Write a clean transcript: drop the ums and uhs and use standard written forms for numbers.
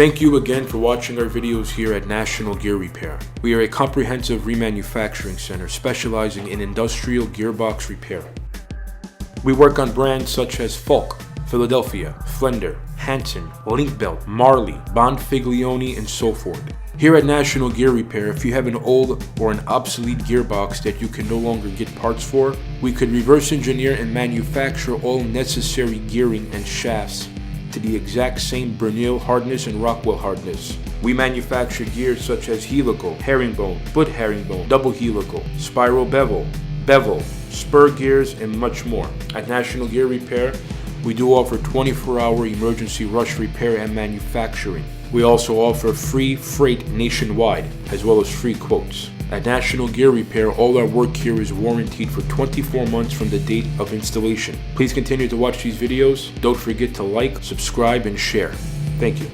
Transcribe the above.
Thank you again for watching our videos here at National Gear Repair. We are a comprehensive remanufacturing center specializing in industrial gearbox repair. We work on brands such as Falk, Philadelphia, Flender, Hanson, Linkbelt, Marley, Bonfiglione, and so forth. Here at National Gear Repair, if you have an old or an obsolete gearbox that you can no longer get parts for, we could reverse engineer and manufacture all necessary gearing and shafts to the exact same Bernil hardness and Rockwell hardness. We manufacture gears such as helical, herringbone, foot herringbone, double helical, spiral bevel, spur gears, and much more. At National Gear Repair, we do offer 24-hour emergency rush repair and manufacturing. We also offer free freight nationwide, as well as free quotes. At National Gear Repair, all our work here is warranted for 24 months from the date of installation. Please continue to watch these videos. Don't forget to like, subscribe, and share. Thank you.